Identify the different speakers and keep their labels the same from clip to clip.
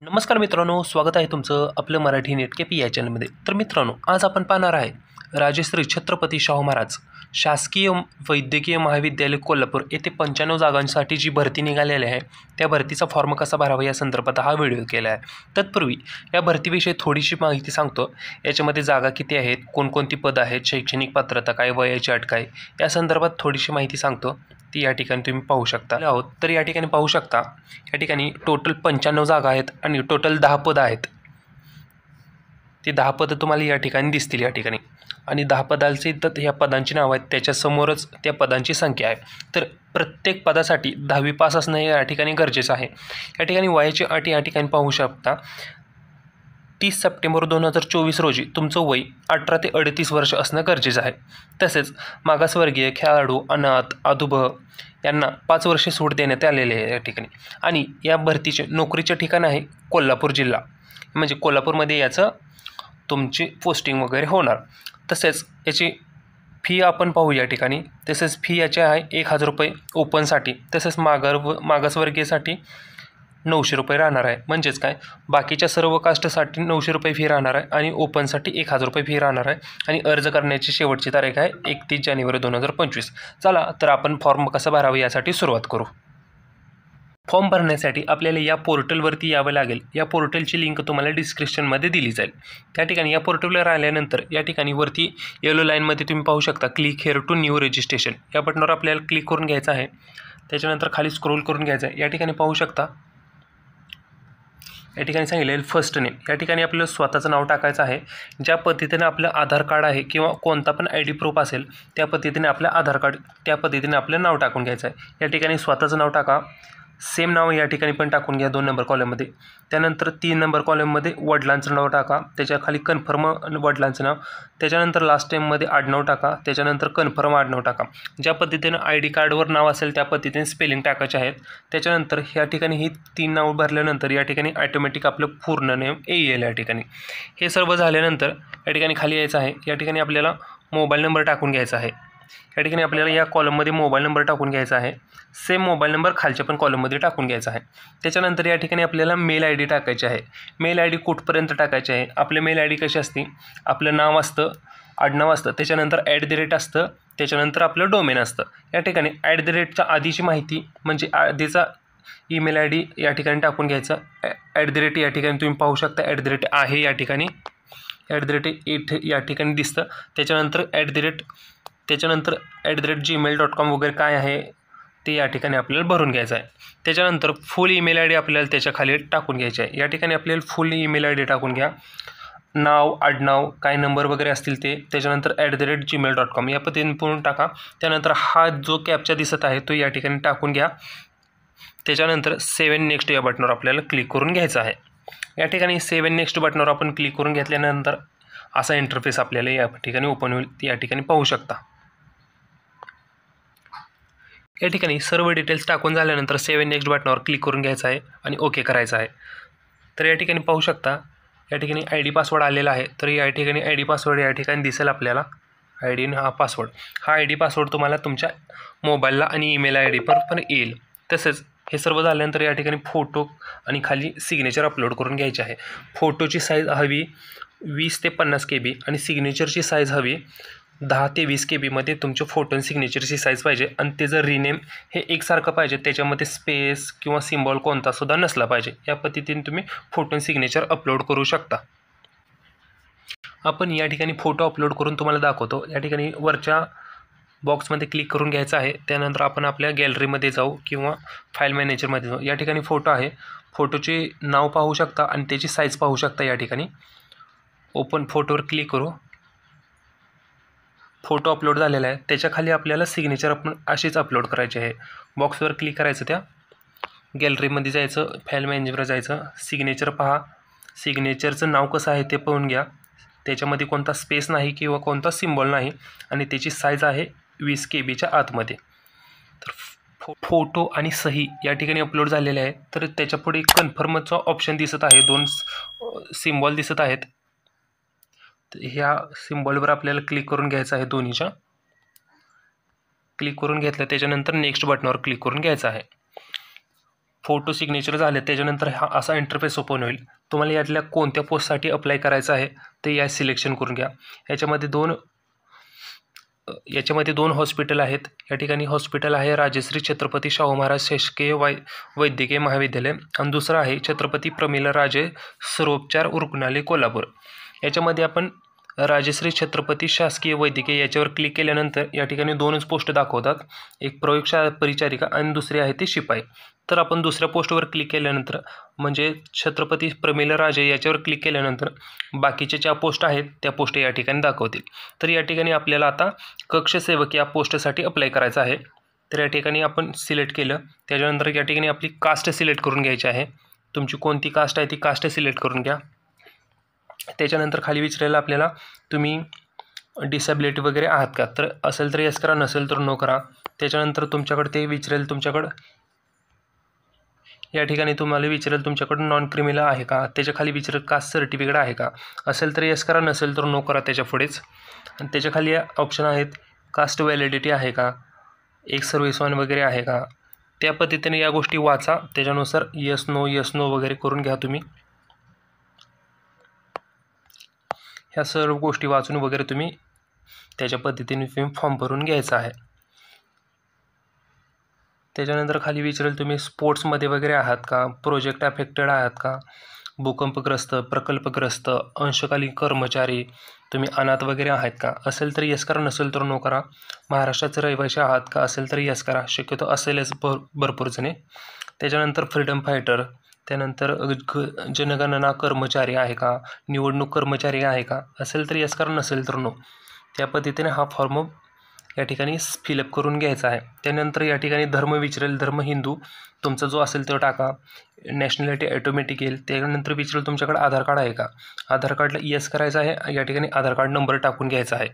Speaker 1: नमस्कार मित्रांनो, स्वागत आहे तुमचं आपलं मराठी नेटकेपी या चॅनलमध्ये. तर मित्रांनो, आज आपण पाहणार आहे राजश्री छत्रपती शाहू महाराज शासकीय वैद्यकीय महाविद्यालय कोल्हापूर येथे 95 जागांसाठी जी भरती निघालेली आहे त्या भरतीचा फॉर्म कसा भरावा या संदर्भात हा व्हिडिओ केला आहे. तत्पूर्वी या भरतीविषयी थोडीशी माहिती सांगतो. याच्यामध्ये जागा किती आहेत, कोणकोणती पदं आहेत, शैक्षणिक पात्रता काय, वयाची अट काय, या संदर्भात थोडीशी माहिती सांगतो. ती या ठिकाणी तुम्ही पाहू शकता आहोत. तर या ठिकाणी पाहू शकता, या ठिकाणी टोटल 95 जागा आहेत आणि टोटल 10 पदं आहेत. ती 10 पदं तुम्हाला या ठिकाणी दिसतील या ठिकाणी, आणि 10 पदांची तर ह्या पदांची नावं आहेत, त्याच्यासमोरच त्या पदांची संख्या आहे. तर प्रत्येक पदासाठी 10वी पास असणं हे या ठिकाणी गरजेचं आहे. या ठिकाणी वयाची अट या ठिकाणी पाहू शकता. 30 सप्टेंबर 2024 रोजी तुमचं वय 18 ते 38 वर्ष असणं गरजेचं आहे. तसेच मागासवर्गीय, खेळाडू, अनाथ, अधुभं यांना 5 वर्षे सूट देण्यात आलेले आहे या ठिकाणी. आणि या भरतीचे नोकरीचे ठिकाण आहे कोल्हापूर जिल्हा, म्हणजे कोल्हापूरमध्ये याचं तुमची पोस्टिंग वगैरे होणार. तसेच याची फी आपण पाहू या ठिकाणी. तसेच फी याची आहे 1000 रुपये ओपनसाठी. तसेच मागासवर्गीयसाठी 900 रुपये राहणार आहे. म्हणजेच काय, बाकीच्या सर्व कास्टसाठी 900 रुपये फी राहणार आहे आणि ओपनसाठी 1000 रुपये फी राहणार आहे. आणि अर्ज करण्याची शेवटची तारीख आहे 31 जानेवारी 2025. चला तर आपण फॉर्म कसा भरावा यासाठी सुरुवात करू. फॉर्म भरण्यासाठी आपल्याला या पोर्टलवरती यावं लागेल. या पोर्टलची लिंक तुम्हाला डिस्क्रिप्शनमध्ये दिली जाईल. त्या ठिकाणी या पोर्टलवर आल्यानंतर या ठिकाणी वरती येलो लाईनमध्ये तुम्ही पाहू शकता click here to new registration, या बटनावर आपल्याला क्लिक करून घ्यायचं आहे. त्याच्यानंतर खाली स्क्रोल करून घ्यायचं आहे. या ठिकाणी पाहू शकता, या ठिकाणी सांगितलेलं फर्स्ट नेम, या ठिकाणी आपलं स्वतःचं नाव टाकायचं आहे. ज्या पद्धतीने आपलं आधार कार्ड आहे किंवा कोणता पण ID प्रूफ असेल त्या पद्धतीने आपलं आधार कार्ड, त्या पद्धतीने आपलं नाव टाकून घ्यायचं आहे. या ठिकाणी स्वतःचं नाव टाका. सेम नाव या ठिकाणी पण टाकून घ्या 2 नंबर कॉलममध्ये. त्यानंतर 3 नंबर कॉलममध्ये वडिलांचं नाव टाका. त्याच्या खाली कन्फर्म वडिलांचं नाव. त्याच्यानंतर लास्ट टाईममध्ये आडनाव टाका. त्याच्यानंतर कन्फर्म आडनाव टाका. ज्या पद्धतीनं ID कार्डवर नाव असेल त्या पद्धतीने स्पेलिंग टाकायचे आहेत. त्याच्यानंतर या ठिकाणी ही 3 नावं भरल्यानंतर या ठिकाणी ऑटोमॅटिक आपलं पूर्ण नेम येईल या ठिकाणी. हे सर्व झाल्यानंतर या ठिकाणी खाली यायचं आहे. या ठिकाणी आपल्याला मोबाईल नंबर टाकून घ्यायचा आहे. या ठिकाणी आपल्याला या कॉलममध्ये मोबाईल नंबर टाकून घ्यायचा आहे. सेम मोबाईल नंबर खालच्या पण कॉलममध्ये टाकून घ्यायचा आहे. त्याच्यानंतर या ठिकाणी आपल्याला मेल ID टाकायची आहे. मेल ID कुठपर्यंत टाकायची आहे. आपले मेल ID कशी असते, आपलं नाव असतं, आडनाव असतं, त्याच्यानंतर @ असतं, त्याच्यानंतर आपलं डोमेन असतं. या ठिकाणी @ आधीची माहिती म्हणजे आधीचा ईमेल ID या ठिकाणी टाकून घ्यायचा. @ या ठिकाणी तुम्ही पाहू शकता आहे या ठिकाणी @ या ठिकाणी दिसतं. त्याच्यानंतर @gmail.com वगैरे काय आहे ते या ठिकाणी आपल्याला भरून घ्यायचं आहे. त्याच्यानंतर फुल ईमेल ID आपल्याला त्याच्या खाली टाकून घ्यायची आहे. या ठिकाणी आपल्याला फुल ईमेल ID टाकून घ्या. नाव, आडनाव, काय नंबर वगैरे असतील ते. त्याच्यानंतर @gmail.com या पद्धतीने पूर्ण टाका. त्यानंतर हा जो कॅप्चा दिसत आहे तो या ठिकाणी टाकून घ्या. त्याच्यानंतर सेव्ह नेक्स्ट या बटनावर आपल्याला क्लिक करून घ्यायचं आहे. या ठिकाणी सेव्ह नेक्स्ट बटनावर आपण क्लिक करून घेतल्यानंतर असा इंटरफेस आपल्याला या ठिकाणी ओपन होईल. या ठिकाणी पाहू शकता. या ठिकाणी सर्व डिटेल्स टाकून झाल्यानंतर सेव्ह नेक्स्ट बटनावर क्लिक करून घ्यायचं आहे आणि ओके करायचं आहे. तर या ठिकाणी पाहू शकता, या ठिकाणी ID पासवर्ड आलेला आहे. तर या ठिकाणी ID पासवर्ड या ठिकाणी दिसेल आपल्याला. हा ID पासवर्ड तुम्हाला तुमच्या मोबाईलला आणि ईमेल ID पर पण येईल. तसेच हे सर्व झाल्यानंतर या ठिकाणी फोटो आणि खाली सिग्नेचर अपलोड करून घ्यायचे आहे. फोटोची साईज हवी 20 ते 50 KB आणि सिग्नेचरची साईज हवी 10 ते 20 KB मध्ये तुमचे फोटो आणि सिग्नेचरची साईज पाहिजे. आणि त्याचं रिनेम हे एकसारखं पाहिजे, त्याच्यामध्ये स्पेस किंवा सिम्बॉल कोणता सुद्धा नसला पाहिजे. या पद्धतीने तुम्ही फोटो आणि सिग्नेचर अपलोड करू शकता. आपण या ठिकाणी फोटो अपलोड करून तुम्हाला दाखवतो. या ठिकाणी वरच्या बॉक्समध्ये क्लिक करून घ्यायचं आहे. त्यानंतर आपण आपल्या गॅलरीमध्ये जाऊ किंवा फाईल मॅनेजरमध्ये जाऊ. या ठिकाणी फोटो आहे. फोटोचे नाव पाहू शकता आणि त्याची साईज पाहू शकता. या ठिकाणी ओपन फोटोवर क्लिक करू. फोटो अपलोड झालेला आहे. त्याच्या खाली आपल्याला सिग्नेचर आपण अशीच अपलोड करायची आहे. बॉक्सवर क्लिक करायचं, त्या गॅलरीमध्ये जायचं, फाईल मॅनेजरवर जायचं, सिग्नेचर पहा. सिग्नेचरचं नाव कसं आहे ते पाहून घ्या. त्याच्यामध्ये कोणता स्पेस नाही किंवा कोणता सिम्बॉल नाही आणि त्याची साईज आहे 20 KBच्या आतमध्ये. तर फोटो आणि सही या ठिकाणी अपलोड झालेले आहे. तर त्याच्यापुढे कन्फर्मचा ऑप्शन दिसत आहे. 2 सिम्बॉल दिसत आहेत. ह्या सिम्बॉलवर आपल्याला क्लिक करून घ्यायचं आहे. दोन्हीच्या क्लिक करून घेतलं त्याच्यानंतर नेक्स्ट बटनावर क्लिक करून घ्यायचं आहे. फोटो सिग्नेचर झाले त्याच्यानंतर हा असा इंटरफेस ओपन होईल. तुम्हाला यातल्या कोणत्या पोस्टसाठी अप्लाय करायचं आहे ते या सिलेक्शन करून घ्या. याच्यामध्ये दोन हॉस्पिटल आहेत. या ठिकाणी हॉस्पिटल आहे राजश्री छत्रपती शाहू महाराज शासकीय वैद्यकीय महाविद्यालय आणि दुसरं आहे छत्रपती प्रमिलाराजे सर्वोपचार रुग्णालय कोल्हापूर. याच्यामध्ये आपण राजश्री छत्रपती शासकीय वैद्यकीय याच्यावर क्लिक केल्यानंतर या ठिकाणी दोनच पोस्ट दाखवतात, एक प्रयोगशाळा परिचारिका आणि दुसरी आहे ती शिपाई. तर आपण दुसऱ्या पोस्टवर क्लिक केल्यानंतर म्हणजे छत्रपती प्रमिलाराजे याच्यावर क्लिक केल्यानंतर बाकीच्या ज्या पोस्ट आहेत त्या पोस्ट या ठिकाणी दाखवतील. तर या ठिकाणी आपल्याला आता कक्षसेवक या पोस्टसाठी अप्लाय करायचं आहे. तर या ठिकाणी आपण सिलेक्ट केलं. त्याच्यानंतर या ठिकाणी आपली कास्ट सिलेक्ट करून घ्यायची आहे. तुमची कोणती कास्ट आहे ती कास्ट सिलेक्ट करून घ्या. त्याच्यानंतर खाली विचारायला आपल्याला तुम्ही डिसेबिलिटी वगैरे आहात का, तर असेल तर येस करा, नसेल तर नो करा. त्याच्यानंतर तुमच्याकडे ते विचारेल तुमच्याकडं या ठिकाणी तुम्हाला विचारेल तुमच्याकडं नॉन क्रिमिनल आहे का, त्याच्या खाली विचारेल कास्ट सर्टिफिकेट आहे का, असेल तर येस करा, नसेल तर नो करा त्याच्या पुढेच. आणि त्याच्या खाली ऑप्शन आहेत कास्ट व्हॅलिडिटी आहे का, एक सर्व्हिसमॅन वगैरे आहे का. त्या पद्धतीने या गोष्टी वाचा, त्याच्यानुसार येस नो वगैरे करून घ्या तुम्ही. ह्या सर्व गोष्टी वाचून वगैरे तुम्ही त्याच्या पद्धतीने फॉर्म भरून घ्यायचा आहे. त्याच्यानंतर खाली विचारेल तुम्ही स्पोर्ट्समध्ये वगैरे आहात का, प्रोजेक्ट अफेक्टेड आहात का, भूकंपग्रस्त, प्रकल्पग्रस्त, अंशकालीन कर्मचारी, तुम्ही अनाथ वगैरे आहात का, असेल तर येस करा, नसेल तर नो करा. महाराष्ट्राचे रहिवासी आहात का, असेल तर येस करा, शक्यतो असेलच भरपूर जणे. त्याच्यानंतर फ्रीडम फायटर, त्यानंतर जनगणना कर्मचारी आहे का, निवडणूक कर्मचारी आहे का, असेल तर येस करा, नसेल तर नो. त्या पद्धतीने हा फॉर्म या ठिकाणी फिलअप करून घ्यायचा आहे. त्यानंतर या ठिकाणी धर्म विचारेल, धर्म हिंदू तुमचा जो असेल तो टाका. नॅशनॅलिटी ऑटोमॅटिक येईल. त्यानंतर विचारेल तुमच्याकडे आधार कार्ड आहे का, आधार कार्डला येस करायचं आहे. या ठिकाणी आधार कार्ड नंबर टाकून घ्यायचा आहे.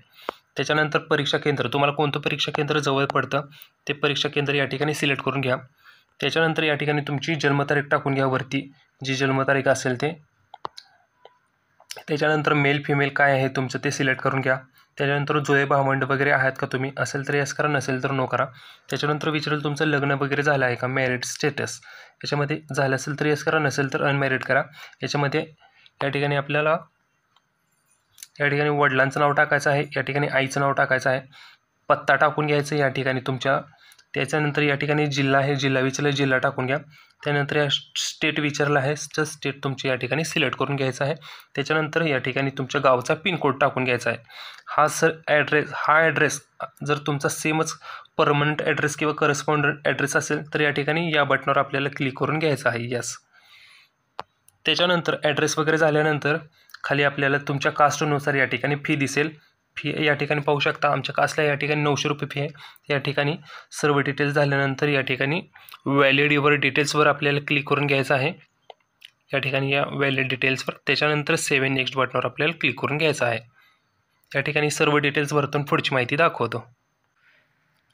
Speaker 1: त्याच्यानंतर परीक्षा केंद्र, तुम्हाला कोणतं परीक्षा केंद्र जवळ पडतं ते परीक्षा केंद्र या ठिकाणी सिलेक्ट करून घ्या. त्याच्यानंतर या ठिकाणी तुमची जन्मतारीख टाकून घ्या वरती, जी जन्मतारीख असेल ते. त्याच्यानंतर मेल फिमेल काय आहे तुमचं ते सिलेक्ट करून घ्या. त्याच्यानंतर जुळे भावंड वगैरे आहात का तुम्ही, असेल तर येस करा, नसेल तर नो करा. त्याच्यानंतर विचारेल तुमचं लग्न वगैरे झालं आहे का, मॅरिड स्टेटस, याच्यामध्ये झालं असेल तर येस करा, नसेल तर अनमॅरिड करा. याच्यामध्ये या ठिकाणी आपल्याला या ठिकाणी वडिलांचं नाव टाकायचं आहे, या ठिकाणी आईचं नाव टाकायचं आहे, पत्ता टाकून घ्यायचं या ठिकाणी तुमच्या. त्याच्यानंतर या ठिकाणी जिल्हा आहे, जिल्हा विचारला जिल्हा टाकून घ्या. त्यानंतर या स्टेट विचारला आहे, स्टेट तुमची या ठिकाणी सिलेक्ट करून घ्यायचं आहे. त्याच्यानंतर या ठिकाणी तुमच्या गावचा पिनकोड टाकून घ्यायचा आहे. हा ॲड्रेस जर तुमचा सेमच परमनंट ॲड्रेस किंवा करस्पॉन्डंट ॲड्रेस असेल तर या ठिकाणी या बटनावर आपल्याला क्लिक करून घ्यायचं आहे, यस. त्याच्यानंतर ॲड्रेस वगैरे झाल्यानंतर खाली आपल्याला तुमच्या कास्टनुसार या ठिकाणी फी दिसेल. फी या ठिकाणी पाहू शकता, आमच्या कास्टला या ठिकाणी 900 रुपये फी आहे. या ठिकाणी सर्व डिटेल्स झाल्यानंतर या ठिकाणी व्हॅलिड युअर डिटेल्सवर आपल्याला क्लिक करून घ्यायचं आहे. या ठिकाणी या व्हॅलिड डिटेल्सवर, त्याच्यानंतर सेव्ह नेक्स्ट बटनावर आपल्याला क्लिक करून घ्यायचं आहे. या ठिकाणी सर्व डिटेल्स भरतून पुढची माहिती दाखवतो.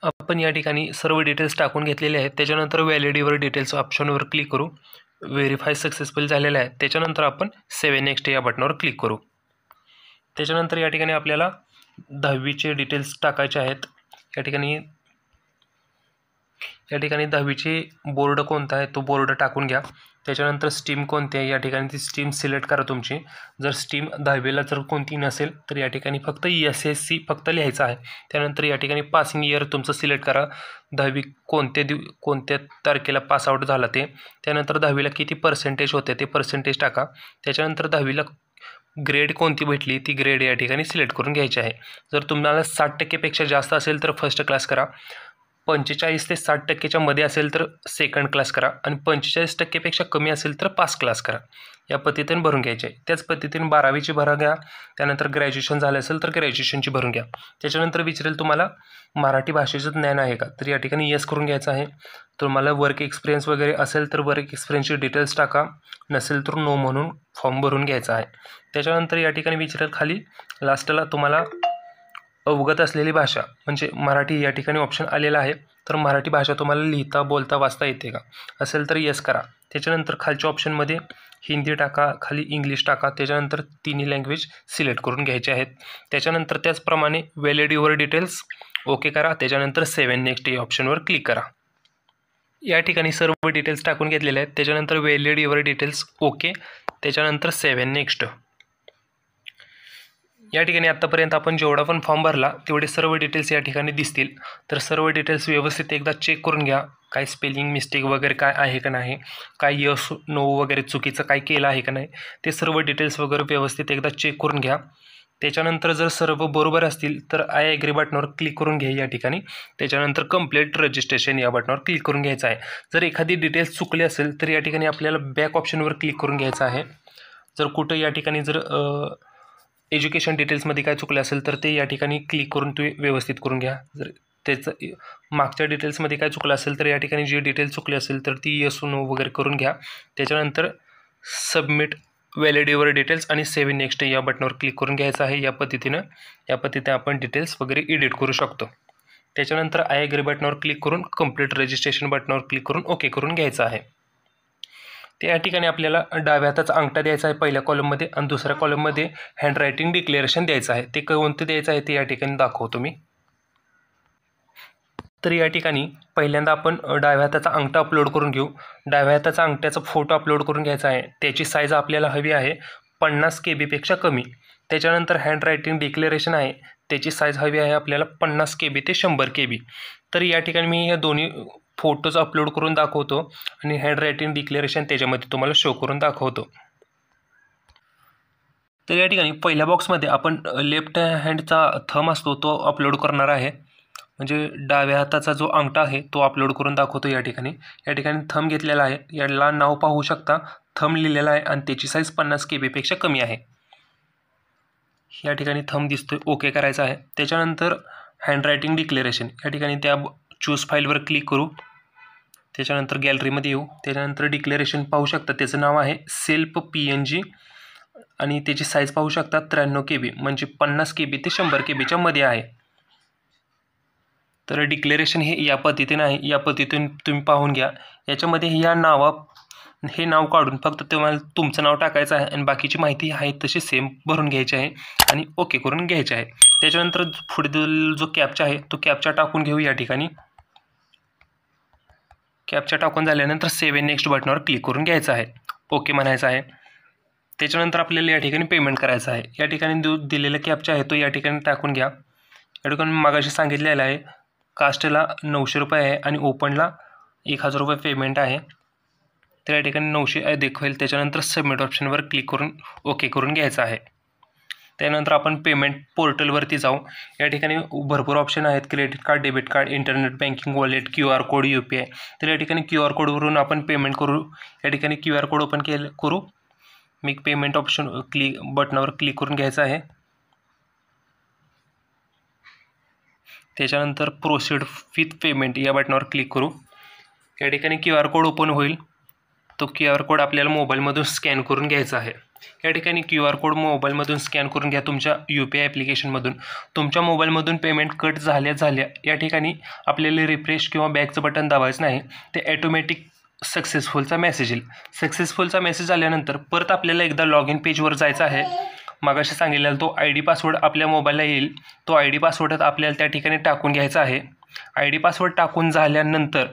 Speaker 1: आपण या ठिकाणी सर्व डिटेल्स टाकून घेतलेले आहेत. त्याच्यानंतर व्हॅलिड युअर डिटेल्स ऑप्शनवर क्लिक करू. व्हेरीफाय सक्सेसफुल झालेलं आहे. त्याच्यानंतर आपण सेव्ह नेक्स्ट या बटनावर क्लिक करू. त्याच्यानंतर या ठिकाणी आपल्याला 10वीचे डिटेल्स टाकायचे आहेत. या ठिकाणी 10वीचे बोर्ड कोणता आहे तो बोर्ड टाकून घ्या. त्याच्यानंतर स्ट्रीम कोणती आहे या ठिकाणी ती स्ट्रीम सिलेक्ट करा तुमची. जर स्ट्रीम 10वीला जर कोणती नसेल तर या ठिकाणी फक्त SSC फक्त लिहायचं आहे. त्यानंतर या ठिकाणी पासिंग इयर तुमचं सिलेक्ट करा, 10वी कोणत्या तारखेला पासआउट झाला ते. त्यानंतर 10वीला किती पर्सेंटेज होते ते पर्सेंटेज टाका. त्याच्यानंतर 10वीला ग्रेड कोणती भेटली ती ग्रेड या ठिकाणी सिलेक्ट करून घ्यायची आहे. जर तुम्हाला 60% जास्त असेल तर फर्स्ट क्लास करा, 45 ते 60% मध्ये असेल तर सेकंड क्लास करा आणि 45% कमी असेल तर पास क्लास करा. या पद्धतीने भरून घ्यायचे आहे. त्याच पद्धतीने 12वीची भरा घ्या. त्यानंतर ग्रॅज्युएशन झालं असेल तर ग्रॅज्युएशनची भरून घ्या. त्याच्यानंतर विचारेल तुम्हाला मराठी भाषेचं ज्ञान आहे का, तर या ठिकाणी येस करून घ्यायचं आहे. तुम्हाला वर्क एक्सपिरियन्स वगैरे असेल तर वर्क एक्सपिरियन्सची डिटेल्स टाका, नसेल तर नो म्हणून फॉर्म भरून घ्यायचा आहे. त्याच्यानंतर या ठिकाणी विचारेल खाली लास्टला तुम्हाला अवगत असलेली भाषा म्हणजे मराठी या ठिकाणी ऑप्शन आलेला आहे. तर मराठी भाषा तुम्हाला लिहिता बोलता वाचता येते का, असेल तर येस करा. त्याच्यानंतर खालच्या ऑप्शनमध्ये हिंदी टाका, खाली इंग्लिश टाका. त्याच्यानंतर तिन्ही लँग्वेज सिलेक्ट करून घ्यायचे आहेत. त्याच्यानंतर त्याचप्रमाणे व्हॅलिड युअर डिटेल्स ओके करा. त्याच्यानंतर सेव्ह नेक्स्ट या ऑप्शनवर क्लिक करा. या ठिकाणी सर्व डिटेल्स टाकून घेतलेले आहेत. त्याच्यानंतर व्हॅलिड युअर डिटेल्स ओके, त्याच्यानंतर सेव्ह नेक्स्ट. या ठिकाणी आत्तापर्यंत आपण जेवढा पण फॉर्म भरला तेवढे सर्व डिटेल्स या ठिकाणी दिसतील. तर सर्व डिटेल्स व्यवस्थित एकदा चेक करून घ्या. काय स्पेलिंग मिस्टेक वगैरे काय आहे का नाही, काय यस नो वगैरे चुकीचं काय केलं आहे का नाही, ते सर्व डिटेल्स वगैरे व्यवस्थित एकदा चेक करून घ्या. त्याच्यानंतर जर सर्व बरोबर असतील तर आय ॲग्री बटनावर क्लिक करून घ्या या ठिकाणी. त्याच्यानंतर कंप्लीट रजिस्ट्रेशन या बटनावर क्लिक करून घ्यायचं आहे. जर एखादी डिटेल्स चुकली असेल तर या ठिकाणी आपल्याला बॅक ऑप्शनवर क्लिक करून घ्यायचं आहे. जर कुठं या ठिकाणी जर एज्युकेशन डिटेल्समध्ये काय चुकलं असेल तर ते या ठिकाणी क्लिक करून तुम्ही व्यवस्थित करून घ्या. जर त्याचं मागच्या डिटेल्समध्ये काय चुकलं असेल तर या ठिकाणी जी डिटेल चुकली असेल तर ती यस नो वगैरे करून घ्या. त्याच्यानंतर सबमिट व्हॅलिड युअर डिटेल्स आणि सेव्ह नेक्स्ट या बटनावर क्लिक करून घ्यायचं आहे. या पद्धतीने आपण डिटेल्स वगैरे एडिट करू शकतो. त्याच्यानंतर आय ॲग्री बटनावर क्लिक करून कंप्लीट रजिस्ट्रेशन बटनावर क्लिक करून ओके करून घ्यायचं आहे. त्या ठिकाणी आपल्याला डाव्या हाताचा अंगठा द्यायचा आहे पहिल्या कॉलममध्ये आणि दुसऱ्या कॉलममध्ये हँडरायटिंग डिक्लेरेशन द्यायचं आहे. ते कोणतं द्यायचं आहे ते या ठिकाणी दाखवतो मी. तर या ठिकाणी पहिल्यांदा आपण डाव्या हाताचा अंगठा अपलोड करून घेऊ. डाव्या हाताचा अंगठ्याचा फोटो अपलोड करून घ्यायचा आहे. त्याची साईज आपल्याला हवी आहे 50 KB कमी. त्याच्यानंतर हँडरायटिंग डिक्लेरेशन आहे, त्याची साईज हवी आहे आपल्याला 50 KB ते 100 KB. तर या ठिकाणी मी या दोन्ही फोटोज अपलोड करून दाखवतो आणि हँडरायटिंग डिक्लेरेशन त्याच्यामध्ये तुम्हाला शो करून दाखवतो. तर या ठिकाणी पहिल्या बॉक्समध्ये आपण लेफ्ट हँडचा थंब असतो तो अपलोड करणार आहे. म्हणजे डाव्या हाताचा जो अंगठा आहे तो अपलोड करून दाखवतो. या ठिकाणी थंब घेतलेला आहे. याला नाव पाहू शकता, थंब लिहिलेला आहे आणि त्याची साईज 50 KB कमी आहे. या ठिकाणी थंब दिसतोय, ओके करायचा आहे. त्याच्यानंतर हँडरायटिंग डिक्लेरेशन या ठिकाणी त्या चूज फाईलवर क्लिक करू. त्याच्यानंतर गॅलरीमध्ये येऊ. त्याच्यानंतर डिक्लेरेशन पाहू शकता, त्याचं नाव आहे सेल्फ PNG आणि त्याची साईज पाहू शकता 93 KB, म्हणजे 50 KB ते 100 KB मध्ये आहे. तर डिक्लेरेशन हे या पद्धतीने आहे. या पद्धतीने तुम्ही पाहून घ्या. याच्यामध्ये हे नाव काढून फक्त तुम्हाला तुमचं नाव टाकायचं आहे आणि बाकीची माहिती आहे तशी सेम भरून घ्यायची आहे आणि ओके करून घ्यायचे आहे. त्याच्यानंतर पुढील जो कॅप्चा आहे तो कॅप्चा टाकून घेऊ. या ठिकाणी कॅप्चा टाकून झाल्यानंतर सेव्ह नेक्स्ट बटनावर क्लिक करून घ्यायचं आहे, ओके म्हणायचं आहे. त्याच्यानंतर आपल्याला या ठिकाणी पेमेंट करायचं आहे. या ठिकाणी दिलेला कॅप्चा आहे तो या ठिकाणी टाकून घ्या. या ठिकाणी मागाशी सांगितलेलं आहे कास्टला 900 रुपये आहे आणि ओपनला 1000 रुपये पेमेंट आहे. तर या ठिकाणी 900 दाखवेल. त्याच्यानंतर सबमिट ऑप्शनवर क्लिक करून ओके करून घ्यायचं आहे. त्यानंतर आपण पेमेंट पोर्टलवरती जाऊ. या ठिकाणी भरपूर ऑप्शन आहेत, credit card, debit card, internet banking, wallet, QR code, UPI. तर या ठिकाणी QR कोडवरून आपण पेमेंट करू. या ठिकाणी QR कोड ओपन करू. मी पेमेंट ऑप्शन बटनावर क्लिक करून घ्यायचं आहे. त्याच्यानंतर प्रोसीड विथ पेमेंट या बटनावर क्लिक करू. या ठिकाणी QR कोड ओपन होईल. तो QR कोड आपल्याला मोबाईलमधून स्कॅन करून घ्यायचा आहे. या ठिकाणी QR कोड मोबाईलमधून स्कॅन करून घ्या तुमच्या UPI ॲप्लिकेशनमधून. तुमच्या मोबाईलमधून पेमेंट कट झाल्या या ठिकाणी आपल्याला रिफ्रेश किंवा बॅकचं बटन दाबायचं नाही. ते ॲटोमॅटिक सक्सेसफुलचा मेसेज येईल. सक्सेसफुलचा मेसेज आल्यानंतर परत आपल्याला एकदा लॉग इन पेजवर जायचं आहे. मागाशी सांगितलेला तो ID पासवर्ड आपल्या मोबाईलला येईल. तो ID पासवर्ड आपल्याला त्या ठिकाणी टाकून घ्यायचा आहे. ID पासवर्ड टाकून झाल्यानंतर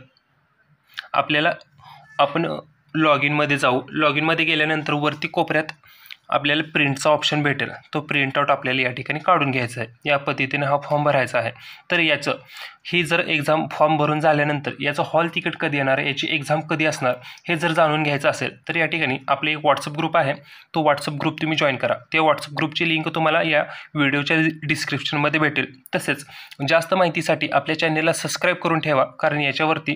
Speaker 1: आपण लॉग इनमध्ये जाऊ. लॉग इनमध्ये गेल्यानंतर वरती कोपऱ्यात आपल्याला प्रिंटचा ऑप्शन भेटेल. तो प्रिंटआउट आपल्याला या ठिकाणी काढून घ्यायचा आहे. या पद्धतीने हा फॉर्म भरायचा आहे. तर ही जर एक्झाम फॉर्म भरून झाल्यानंतर याचं हॉल तिकीट कधी येणार, याची एक्झाम कधी असणार हे जर जाणून घ्यायचं असेल तर या ठिकाणी आपले एक व्हॉट्सअप ग्रुप आहे. तो व्हॉट्सअप ग्रुप तुम्ही जॉईन करा. त्या व्हॉट्सअप ग्रुपची लिंक तुम्हाला या व्हिडिओच्या डिस्क्रिप्शनमध्ये भेटेल. तसेच जास्त माहितीसाठी आपल्या चॅनेलला सबस्क्राईब करून ठेवा, कारण याच्यावरती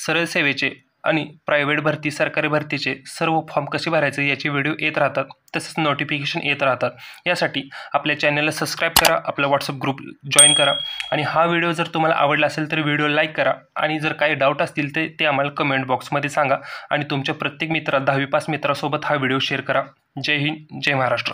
Speaker 1: सरळ सेवेचे आणि प्रायव्हेट भरती, सरकारी भरतीचे सर्व फॉर्म कसे भरायचे याचे व्हिडिओ येत राहतात. तसेच नोटिफिकेशन येत राहतात. यासाठी आपल्या चॅनलला सबस्क्राईब करा, आपला व्हॉट्सअप ग्रुप जॉईन करा आणि हा व्हिडिओ जर तुम्हाला आवडला असेल तर व्हिडिओ लाईक करा आणि जर काही डाऊट असतील ते आम्हाला कमेंट बॉक्समध्ये सांगा आणि तुमच्या प्रत्येक 10वी पास मित्रासोबत हा व्हिडिओ शेअर करा. जय हिंद, जय महाराष्ट्र.